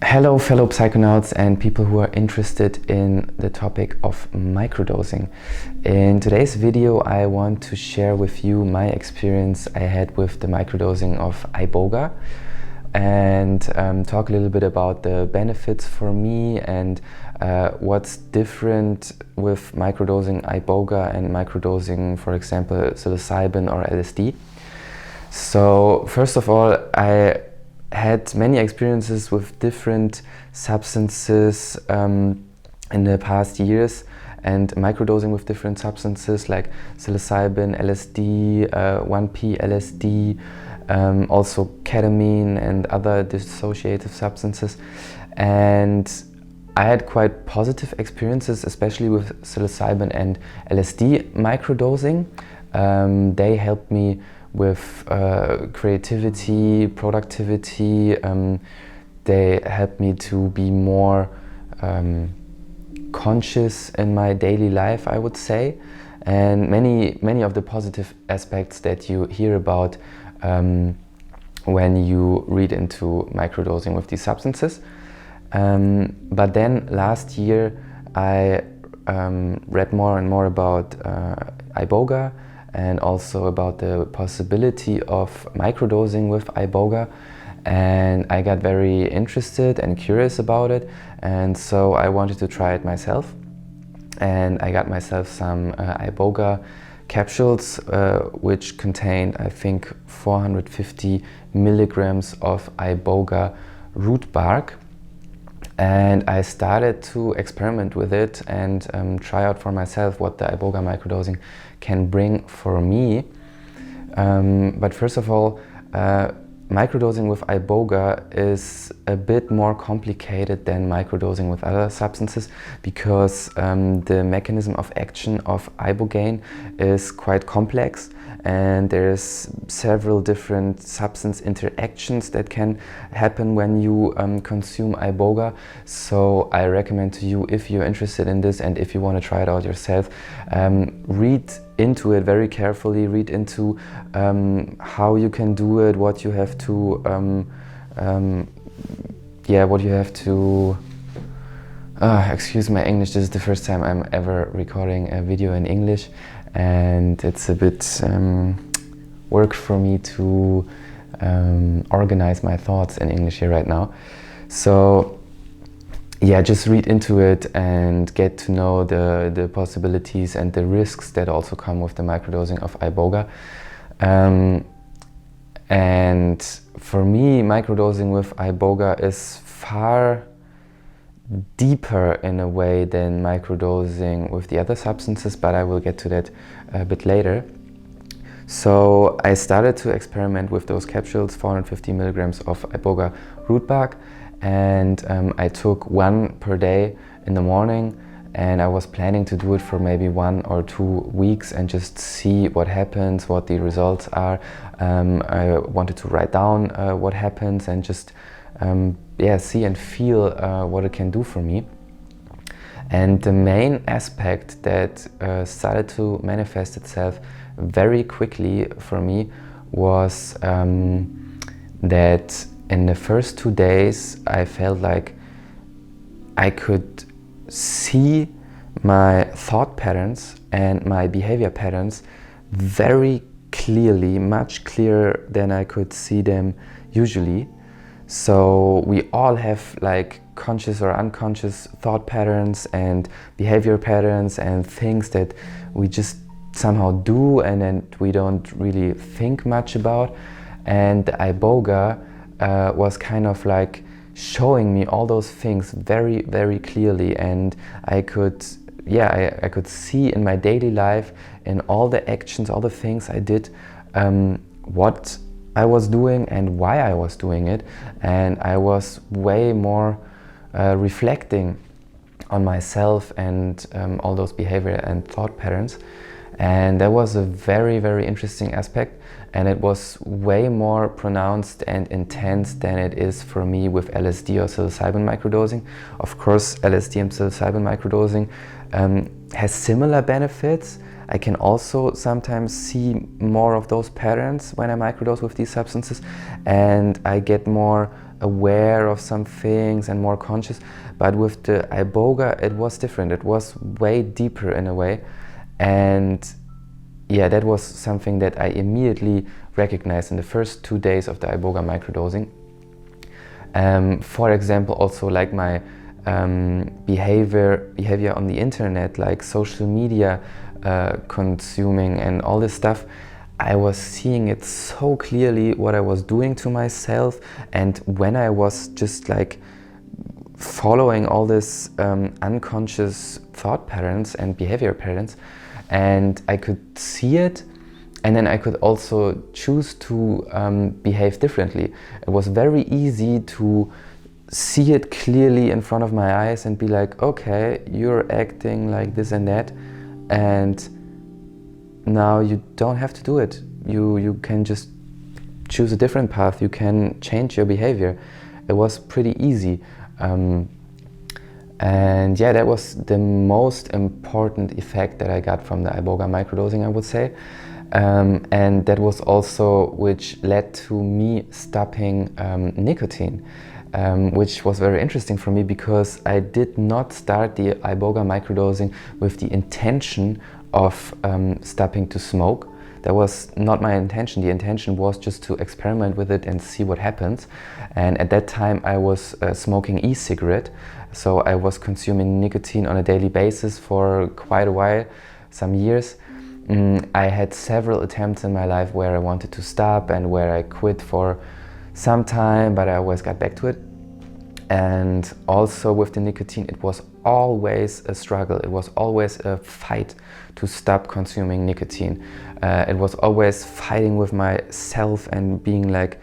Hello, fellow psychonauts and people who are interested in the topic of microdosing. In today's video, I want to share with you my experience I had with the microdosing of Iboga and talk a little bit about the benefits for me and what's different with microdosing Iboga and microdosing, for example, psilocybin or LSD. So first of all, I had many experiences with different substances in the past years, and microdosing with different substances like psilocybin, LSD, 1P LSD, also ketamine and other dissociative substances. And I had quite positive experiences, especially with psilocybin and LSD microdosing. They helped me with creativity, productivity. They help me to be more conscious in my daily life, I would say. And many of the positive aspects that you hear about when you read into microdosing with these substances. But then last year I read more and more about Iboga, and also about the possibility of microdosing with Iboga, and I got very interested and curious about it, and so I wanted to try it myself, and I got myself some Iboga capsules which contained, I think, 450 milligrams of Iboga root bark. And I started to experiment with it and try out for myself what the Iboga microdosing can bring for me. But first of all, microdosing with Iboga is a bit more complicated than microdosing with other substances, because the mechanism of action of ibogaine is quite complex, and there's several different substance interactions that can happen when you consume Iboga. So I recommend to you, if you're interested in this and if you want to try it out yourself, read into it very carefully, read into how you can do it, what you have to excuse my English, this is the first time I'm ever recording a video in English, and it's a bit work for me to organize my thoughts in English here right now. So yeah, just read into it and get to know the possibilities and the risks that also come with the microdosing of Iboga. And for me, microdosing with Iboga is far deeper in a way than microdosing with the other substances, but I will get to that a bit later. So I started to experiment with those capsules, 450 milligrams of Iboga root bark, and I took one per day in the morning, and I was planning to do it for maybe 1 or 2 weeks and just see what happens, what the results are. I wanted to write down what happens and just see and feel what it can do for me. And the main aspect that started to manifest itself very quickly for me was that in the first 2 days I felt like I could see my thought patterns and my behavior patterns very clearly, much clearer than I could see them usually. So we all have like conscious or unconscious thought patterns and behavior patterns and things that we just somehow do and then we don't really think much about. And the Iboga was kind of like showing me all those things very, very clearly, and I could see in my daily life, in all the actions, all the things I did, what I was doing and why I was doing it, and I was way more reflecting on myself and all those behavior and thought patterns. And that was a very, very interesting aspect, and it was way more pronounced and intense than it is for me with LSD or psilocybin microdosing. Of course, LSD and psilocybin microdosing has similar benefits. I can also sometimes see more of those patterns when I microdose with these substances, and I get more aware of some things and more conscious. But with the Iboga, it was different. It was way deeper in a way. And yeah, that was something that I immediately recognized in the first 2 days of the Iboga microdosing. For example, also like my behavior on the internet, like social media consuming and all this stuff. I was seeing it so clearly what I was doing to myself, and when I was just like following all this unconscious thought patterns and behavior patterns, and I could see it, and then I could also choose to behave differently. It was very easy to see it clearly in front of my eyes and be like, okay, you're acting like this and that, and now you don't have to do it. You can just choose a different path. You can change your behavior. It was pretty easy. And yeah, that was the most important effect that I got from the Iboga microdosing, I would say. And that was also which led to me stopping nicotine, which was very interesting for me, because I did not start the Iboga microdosing with the intention of stopping to smoke. That was not my intention. The intention was just to experiment with it and see what happens. And at that time I was smoking e-cigarette, so I was consuming nicotine on a daily basis for quite a while, some years. I had several attempts in my life where I wanted to stop and where I quit for some time, but I always got back to it. And also with the nicotine, it was always a struggle. It was always a fight to stop consuming nicotine. It was always fighting with myself and being like,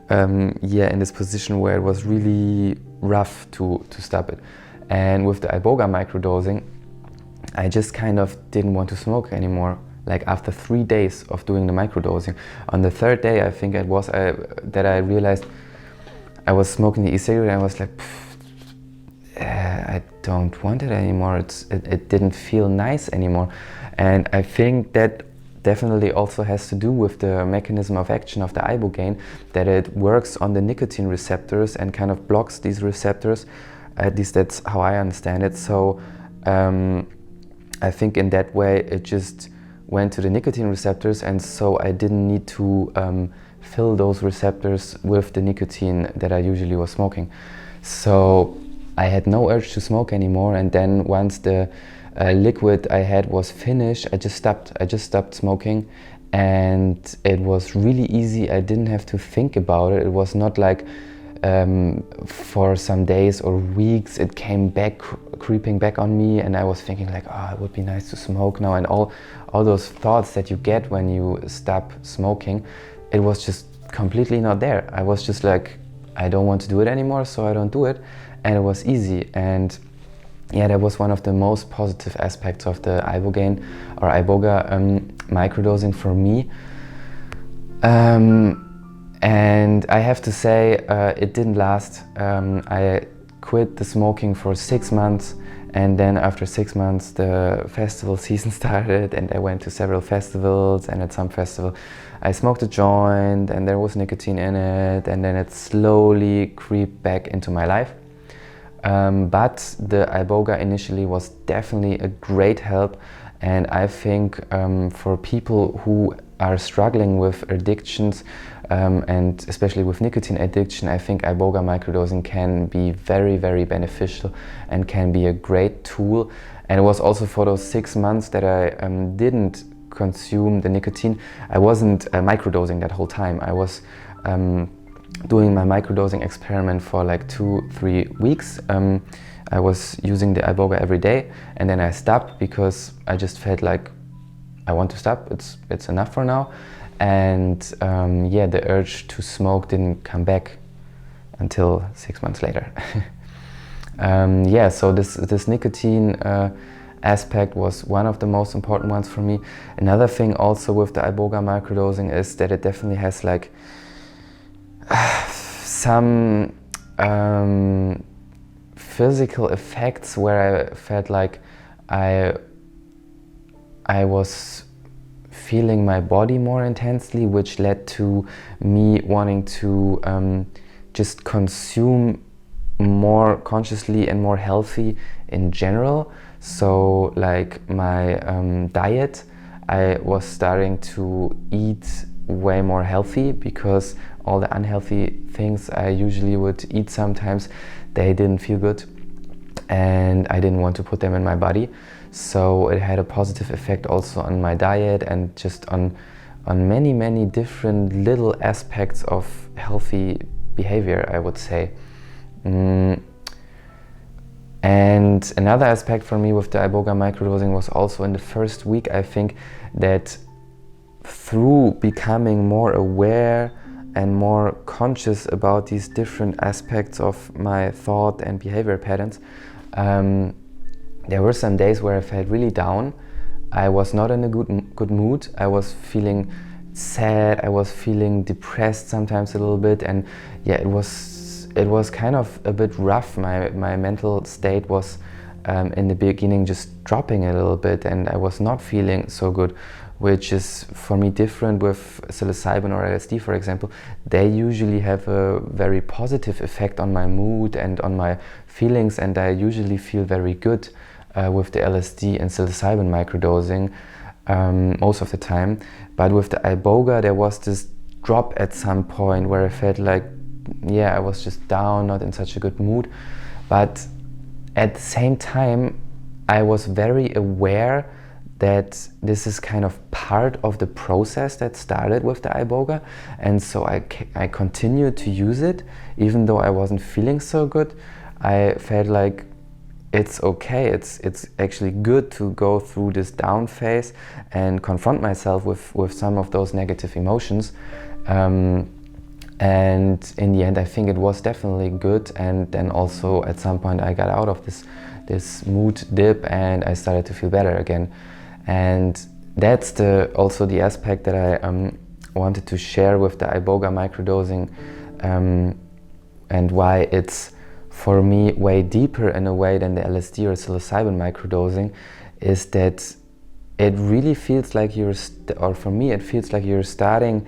in this position where it was really rough to stop it. And with the Iboga microdosing, I just kind of didn't want to smoke anymore. Like after 3 days of doing the microdosing, on the third day, I think it was that I realized I was smoking the e-cigarette, and I was like, I don't want it anymore. It didn't feel nice anymore. And I think that definitely also has to do with the mechanism of action of the ibogaine, that it works on the nicotine receptors and kind of blocks these receptors. At least that's how I understand it. So I think in that way it just went to the nicotine receptors, and so I didn't need to fill those receptors with the nicotine that I usually was smoking. So I had no urge to smoke anymore, and then once the liquid I had was finished, I just stopped smoking, and it was really easy. I didn't have to think about it. It was not like for some days or weeks it came back, creeping back on me, and I was thinking like, oh, it would be nice to smoke now, and all those thoughts that you get when you stop smoking. It was just completely not there. I was just like, I don't want to do it anymore, so I don't do it. And it was easy. And yeah, that was one of the most positive aspects of the ibogaine or Iboga microdosing for me. And I have to say, it didn't last. I quit the smoking for 6 months, and then after 6 months the festival season started, and I went to several festivals, and at some festival I smoked a joint and there was nicotine in it, and then it slowly creeped back into my life. But the Iboga initially was definitely a great help, and I think for people who are struggling with addictions, and especially with nicotine addiction, I think Iboga microdosing can be very, very beneficial and can be a great tool. And it was also for those 6 months that I didn't consume the nicotine. I wasn't microdosing that whole time. I was doing my microdosing experiment for like 2-3 weeks. I was using the Iboga every day, and then I stopped because I just felt like I want to stop. It's enough for now. And yeah, the urge to smoke didn't come back until 6 months later. Yeah, so this nicotine aspect was one of the most important ones for me. Another thing also with the Iboga microdosing is that it definitely has like some physical effects where I felt like I was feeling my body more intensely, which led to me wanting to just consume more consciously and more healthy in general. So like my diet, I was starting to eat way more healthy, because all the unhealthy things I usually would eat sometimes, they didn't feel good and I didn't want to put them in my body. So it had a positive effect also on my diet and just on many different little aspects of healthy behavior, I would say. And another aspect for me with the Iboga microdosing was also in the first week, I think, that through becoming more aware and more conscious about these different aspects of my thought and behavior patterns, there were some days where I felt really down. I was not in a good mood. I was feeling sad. I was feeling depressed sometimes a little bit, and yeah, it was kind of a bit rough. My mental state was in the beginning just dropping a little bit, and I was not feeling so good, which is for me different with psilocybin or LSD, for example. They usually have a very positive effect on my mood and on my feelings, and I usually feel very good with the LSD and psilocybin microdosing most of the time. But with the Iboga, there was this drop at some point where I felt like, yeah, I was just down, not in such a good mood. But at the same time, I was very aware that this is kind of part of the process that started with the Iboga, and so I continued to use it even though I wasn't feeling so good. I felt like it's okay, it's actually good to go through this down phase and confront myself with some of those negative emotions. And in the end, I think it was definitely good. And then also at some point I got out of this mood dip and I started to feel better again. And that's also the aspect that I wanted to share with the Iboga microdosing, and why it's for me way deeper in a way than the LSD or psilocybin microdosing, is that it really feels like or for me it feels like you're starting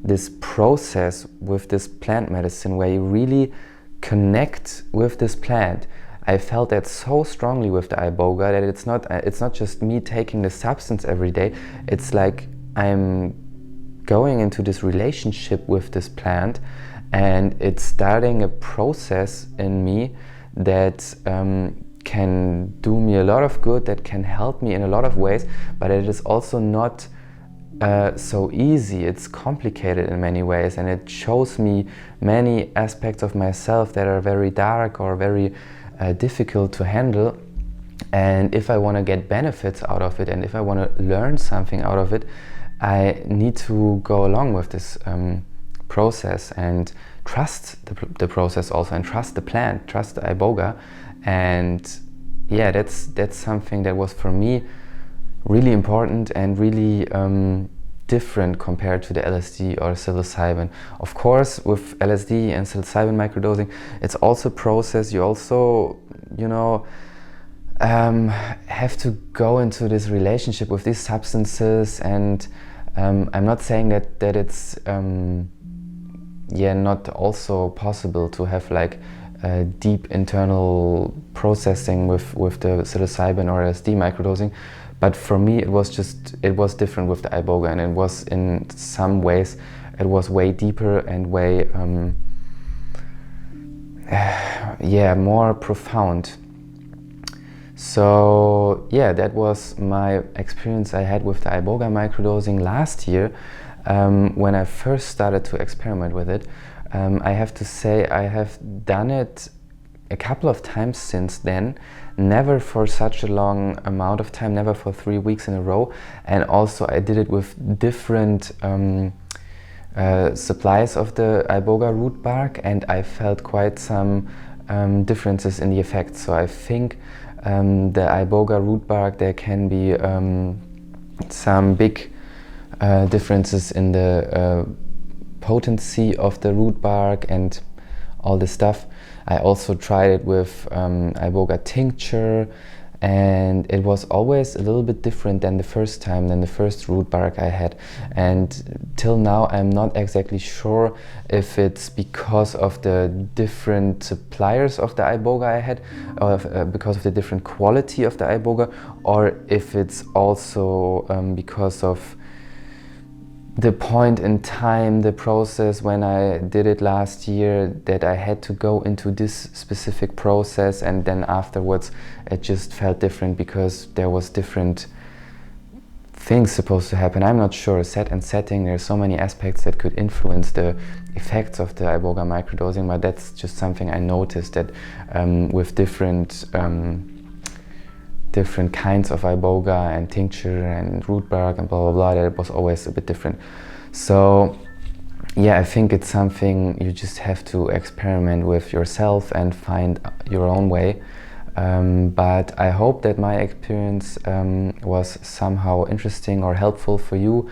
this process with this plant medicine where you really connect with this plant. I felt that so strongly with the Iboga that it's not just me taking the substance every day. It's like I'm going into this relationship with this plant, and it's starting a process in me that can do me a lot of good, that can help me in a lot of ways, but it is also not so easy. It's complicated in many ways, and it shows me many aspects of myself that are very dark or very difficult to handle. And if I want to get benefits out of it, and if I want to learn something out of it, I need to go along with this process and trust the process also, and trust the plant, trust the Iboga. And yeah, that's something that was for me really important and really different compared to the LSD or psilocybin. Of course, with LSD and psilocybin microdosing, it's also a process. You also, have to go into this relationship with these substances, and I'm not saying that it's not also possible to have like deep internal processing with the psilocybin or LSD microdosing. But for me, it was different with the Iboga, and it was in some ways, it was way deeper and way, more profound. So yeah, that was my experience I had with the Iboga microdosing last year, when I first started to experiment with it. I have to say I have done it a couple of times since then, never for such a long amount of time, never for 3 weeks in a row. And also I did it with different supplies of the Iboga root bark, and I felt quite some differences in the effects. So I think the Iboga root bark, there can be some big differences in the potency of the root bark and all this stuff. I also tried it with Iboga tincture, and it was always a little bit different than the first time, than the first root bark I had. And till now I'm not exactly sure if it's because of the different suppliers of the Iboga I had, or because of the different quality of the Iboga, or if it's also because of the point in time, the process when I did it last year, that I had to go into this specific process, and then afterwards it just felt different because there was different things supposed to happen. I'm not sure. Set and setting, there's so many aspects that could influence the effects of the Iboga microdosing, but that's just something I noticed, that with different kinds of Iboga and tincture and root bark and blah blah blah, that it was always a bit different. So yeah, I think it's something you just have to experiment with yourself and find your own way. But I hope that my experience was somehow interesting or helpful for you.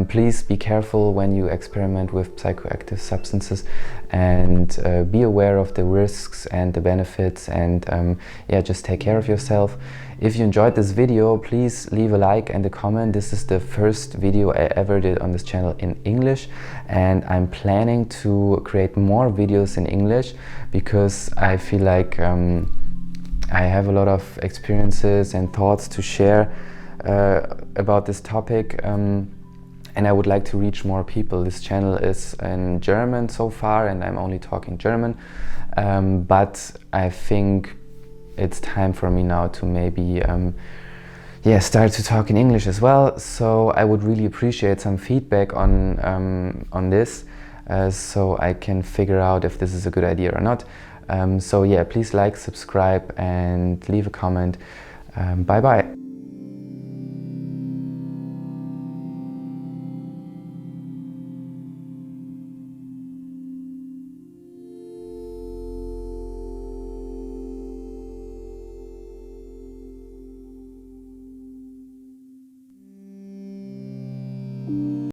Please be careful when you experiment with psychoactive substances, and be aware of the risks and the benefits, and yeah, just take care of yourself. If you enjoyed this video, please leave a like and a comment. This is the first video I ever did on this channel in English, and I'm planning to create more videos in English because I feel like I have a lot of experiences and thoughts to share about this topic, and I would like to reach more people. This channel is in German so far, and I'm only talking German, but I think it's time for me now to maybe yeah, start to talk in English as well. So I would really appreciate some feedback on this, so I can figure out if this is a good idea or not. So yeah, please like, subscribe and leave a comment. Bye bye.